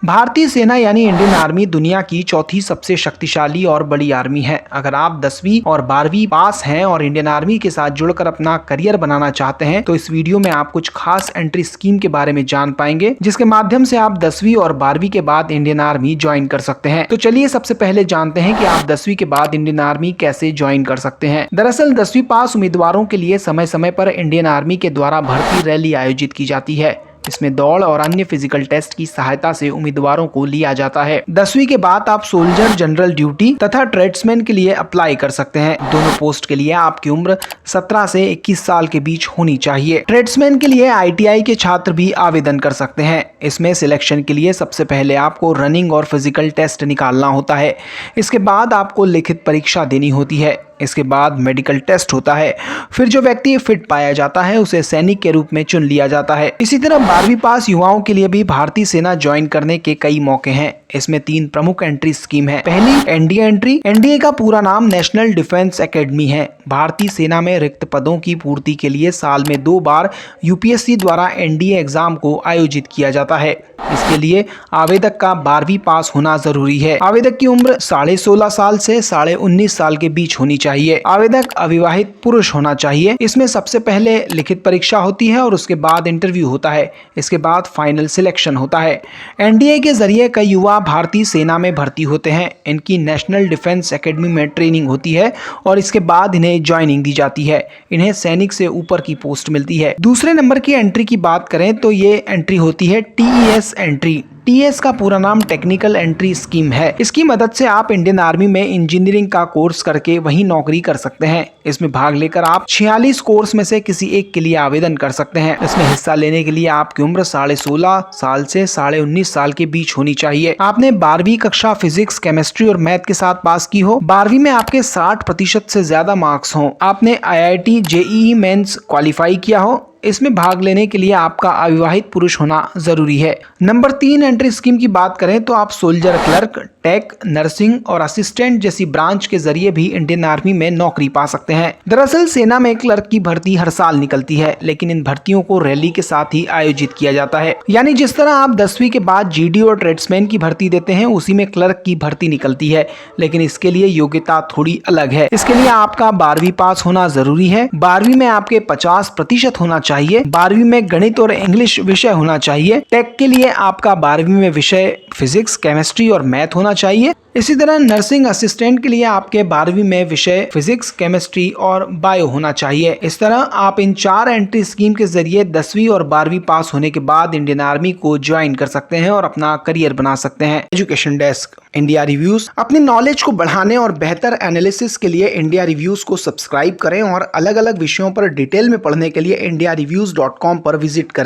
भारतीय सेना यानी इंडियन आर्मी दुनिया की चौथी सबसे शक्तिशाली और बड़ी आर्मी है। अगर आप 10वीं और 12वीं पास हैं और इंडियन आर्मी के साथ जुड़कर अपना करियर बनाना चाहते हैं तो इस वीडियो में आप कुछ खास एंट्री स्कीम के बारे में जान पाएंगे, जिसके माध्यम से आप 10वीं और 12वीं के बाद इंडियन आर्मी ज्वाइन कर सकते हैं। तो चलिए सबसे पहले जानते हैं कि आप 10वीं के बाद इंडियन आर्मी कैसे ज्वाइन कर सकते हैं। दरअसल 10वीं पास उम्मीदवारों के लिए समय समय पर इंडियन आर्मी के द्वारा भर्ती रैली आयोजित की जाती है। इसमें दौड़ और अन्य फिजिकल टेस्ट की सहायता से उम्मीदवारों को लिया जाता है। 10वीं के बाद आप सोल्जर, जनरल ड्यूटी तथा ट्रेड्समैन के लिए अप्लाई कर सकते हैं। दोनों पोस्ट के लिए आपकी उम्र 17 से 21 साल के बीच होनी चाहिए। ट्रेड्समैन के लिए ITI के छात्र भी आवेदन कर सकते हैं। इसमें सिलेक्शन के लिए सबसे पहले आपको रनिंग और फिजिकल टेस्ट निकालना होता है। इसके बाद आपको लिखित परीक्षा देनी होती है। इसके बाद मेडिकल टेस्ट होता है। फिर जो व्यक्ति फिट पाया जाता है उसे सैनिक के रूप में चुन लिया जाता है। इसी तरह 12वीं पास युवाओं के लिए भी भारतीय सेना ज्वाइन करने के कई मौके हैं। इसमें 3 प्रमुख एंट्री स्कीम है। पहली NDA एंट्री। NDA का पूरा नाम नेशनल डिफेंस एकेडमी है। भारतीय सेना में रिक्त पदों की पूर्ति के लिए साल में 2 बार UPSC द्वारा NDA एग्जाम को आयोजित किया जाता है। इसके लिए आवेदक का 12वीं पास होना जरूरी है। आवेदक की उम्र 16.5 साल से 19.5 साल के बीच होनी चाहिए। आवेदक अविवाहित पुरुष होना चाहिए। इसमें सबसे पहले लिखित परीक्षा होती है और उसके बाद इंटरव्यू होता है। इसके बाद फाइनल सिलेक्शन होता है। NDA के जरिए कई युवा भारतीय सेना में भर्ती होते हैं। इनकी नेशनल डिफेंस एकेडमी में ट्रेनिंग होती है और इसके बाद इन्हें ज्वाइनिंग दी जाती है। इन्हें सैनिक से ऊपर की पोस्ट मिलती है। दूसरे नंबर की एंट्री की बात करें तो ये एंट्री होती है TES एंट्री। TES का पूरा नाम टेक्निकल एंट्री स्कीम है। इसकी मदद से आप इंडियन आर्मी में इंजीनियरिंग का कोर्स करके वहीं नौकरी कर सकते हैं। इसमें भाग लेकर आप 46 कोर्स में से किसी एक के लिए आवेदन कर सकते हैं। इसमें हिस्सा लेने के लिए आपकी उम्र 16.5 साल से 19.5 साल के बीच होनी चाहिए। आपने 12वीं कक्षा फिजिक्स, केमिस्ट्री और मैथ के साथ पास की हो। 12वीं में आपके 60% से ज्यादा मार्क्स हों। आपने IIT JEE मेंस क्वालिफाई किया हो। इसमें भाग लेने के लिए आपका अविवाहित पुरुष होना जरूरी है। नंबर 3 एंट्री स्कीम की बात करें तो आप सोल्जर क्लर्क, टेक, नर्सिंग और असिस्टेंट जैसी ब्रांच के जरिए भी इंडियन आर्मी में नौकरी पा सकते हैं। दरअसल सेना में क्लर्क की भर्ती हर साल निकलती है, लेकिन इन भर्तियों को रैली के साथ ही आयोजित किया जाता है। यानी जिस तरह आप 10वीं के बाद GD और ट्रेड्समैन की भर्ती देते हैं, उसी में क्लर्क की भर्ती निकलती है, लेकिन इसके लिए योग्यता थोड़ी अलग है। इसके लिए आपका 12वीं पास होना जरूरी है। 12वीं में आपके 50% होना चाहिए। 12वीं में गणित और इंग्लिश विषय होना चाहिए। टेक के लिए आपका 12वीं में विषय फिजिक्स, केमिस्ट्री और मैथ होना चाहिए। इसी तरह नर्सिंग असिस्टेंट के लिए आपके 12वीं में विषय फिजिक्स, केमिस्ट्री और बायो होना चाहिए। इस तरह आप इन 4 एंट्री स्कीम के जरिए 10वीं और 12वीं पास होने के बाद इंडियन आर्मी को ज्वाइन कर सकते हैं और अपना करियर बना सकते हैं। Education desk, India reviews. अपनी नॉलेज को बढ़ाने और बेहतर एनालिसिस के लिए इंडिया रिव्यूज को सब्सक्राइब करें और अलग अलग विषयों पर डिटेल में पढ़ने के लिए indiareviews.com पर विजिट करें।